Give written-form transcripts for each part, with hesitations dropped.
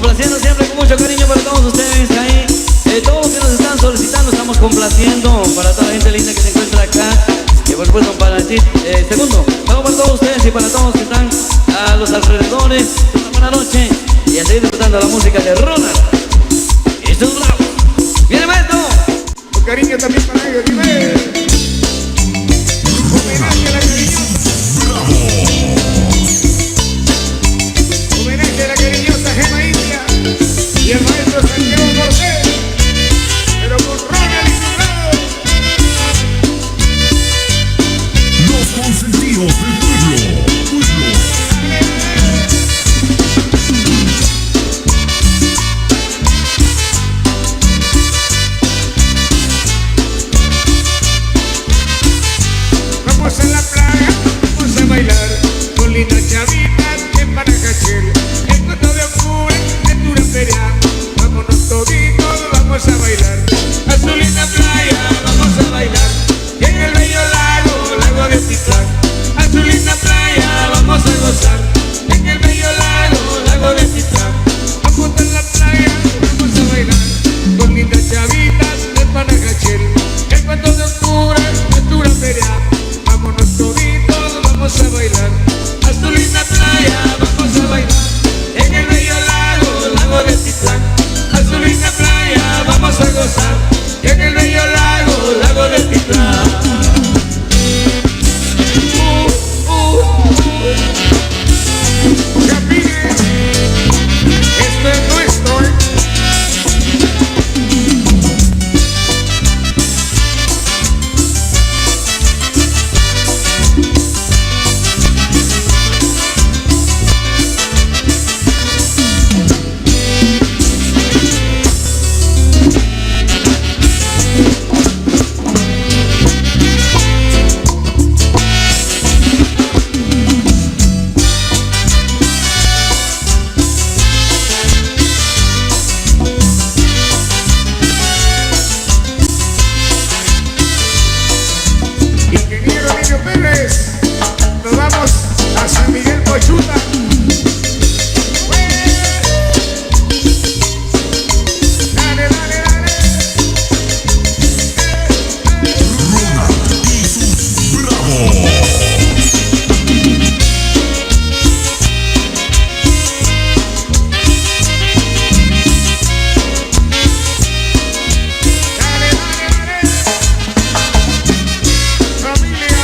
Complaciendo siempre con mucho cariño para todos ustedes ahí. Todo lo que nos están solicitando estamos complaciendo para toda la gente linda que se encuentra acá. Y por supuesto para ti, segundo, hago para todos ustedes y para todos que están a los alrededores. Una buena noche y a seguir disfrutando la música de Ronald. Esto es bravo. ¡Viene maestro! Con cariño también para ellos, dime. Homenaje a la cariñosa. Homenaje a la cariñosa Gema India y el maestro Santiago Cortés, pero con Ronald y su lado. Los consentidos del pueblo. Vamos a la playa, vamos a bailar con lindas chavitas en Panajachel. En cuento de octubre, en Dura Feria, vámonos toditos, vamos a bailar. A su linda playa, vamos a bailar. Y en el bello lago, lago de Titlán. A su linda playa, vamos a gozar. En el bello lago, lago de Titlán. Vamos a la playa, vamos a bailar con lindas chavitas en Panajachel. En cuento de octubre, en Dura Feria, vámonos toditos, vamos a bailar. A su linda playa, vamos a bailar. En el bello lago, lago de Titlán. A su linda playa, vamos a gozar. En el bello lago, lago de Titlán. Capine, esto es nuestro, Ingeniero Emilio Pérez. Nos vamos a San Miguel Pochuta. Dale, dale, dale. Ronald y sus bravos. Dale, dale, dale. Familia.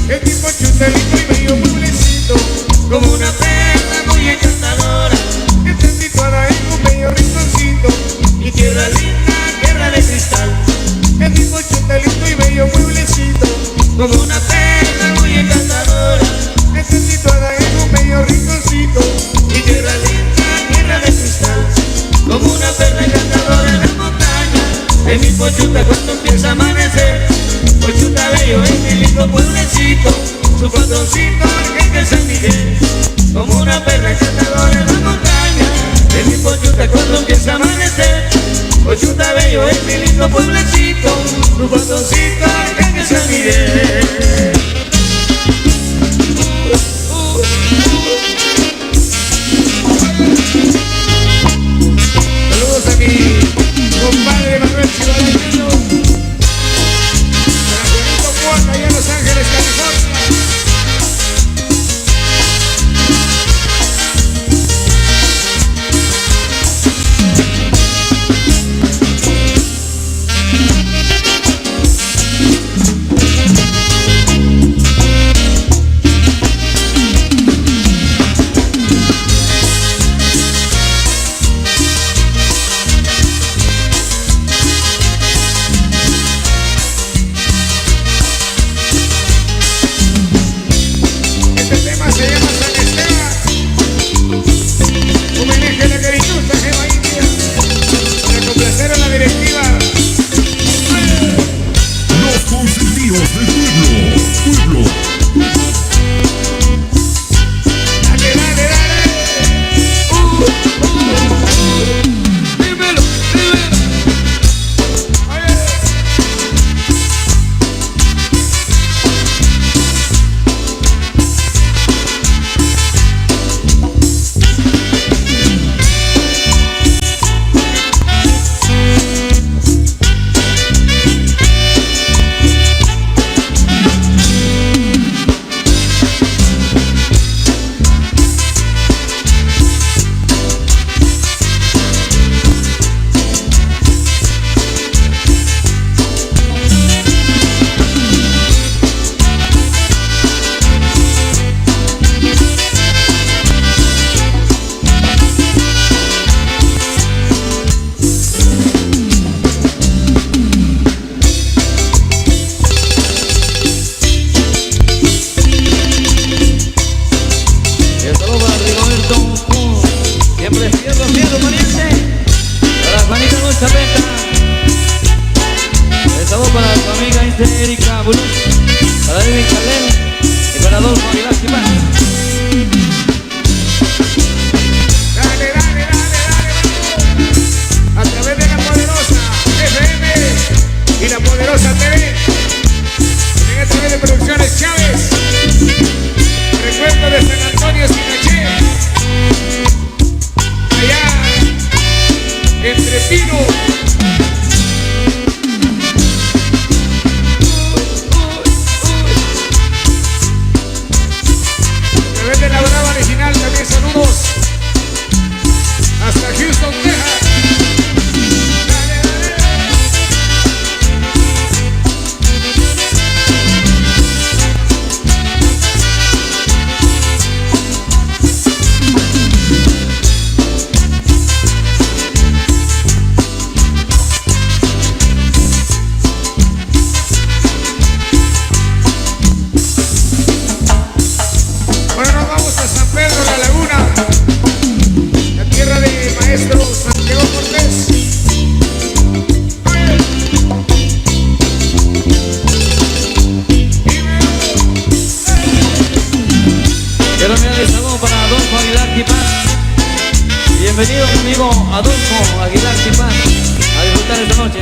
El tipo chutelito y medio pueblecito, como una perla muy encantadora. Está situada en un bello rinconcito y tierra linda, tierra de cristal. El tipo chutelito y medio pueblecito, como una perla muy encantadora. Está situada en un bello rinconcito y tierra linda, tierra de cristal. Como una perla encantadora en la montaña, en mi Pochuta cuando empieza a amanecer. Pochuta bello es mi lindo pueblecito, su patroncito Arcángel San Miguel. Como una perla encantadora en la montaña, en mi Pochuta cuando empieza a amanecer. Pochuta bello es mi lindo pueblecito, su patroncito Arcángel San Miguel. Saludos a mi compadre Manuel Ciudadano, para Juanito Cuota allá en Los Ángeles, California. de la Brava original, también saludos. Hasta Houston, Texas. Dale, dale, dale. Bueno, nos vamos a San Pedro, La Laguna, la tierra de maestro Santiago Cortés. Quiero enviar el saludo para Adolfo Aguilar Tipán. Bienvenido conmigo, Adolfo Aguilar Tipán, a disfrutar esta noche.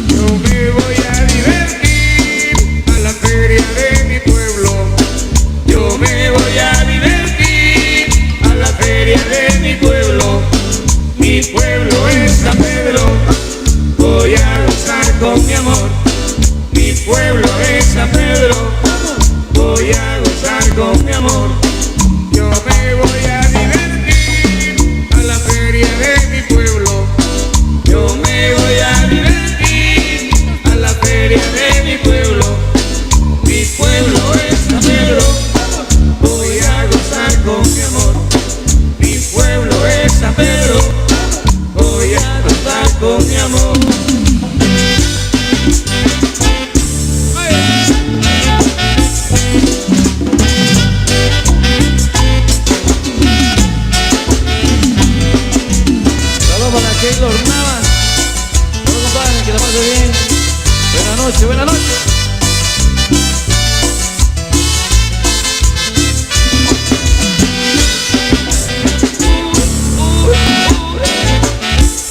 Yo me voy a divertir a la feria de mi pueblo. Yo me voy a divertir a la feria de mi pueblo. Mi pueblo es San Pedro. Voy a gozar con mi amor. Mi pueblo es San Pedro. Voy a gozar con mi amor. Yo me voy a divertir a la feria de mi pueblo. Yo me voy a divertir a la feria de mi pueblo. Mi pueblo es San Pedro. Voy a gozar con mi amor. Mi pueblo es San Pedro. Voy a gozar con mi amor. Saludos para Keylor Navas. Saludos, compadre, que la pase bien. Buenas noches, buenas noches.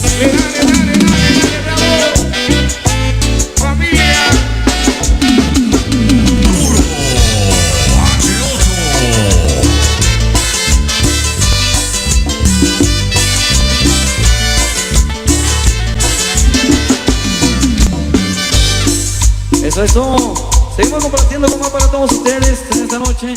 Dale, dale, dale, dale, bravo. Familia. Duro H8. Eso es todo. Seguimos compartiendo con más para todos ustedes en esta noche.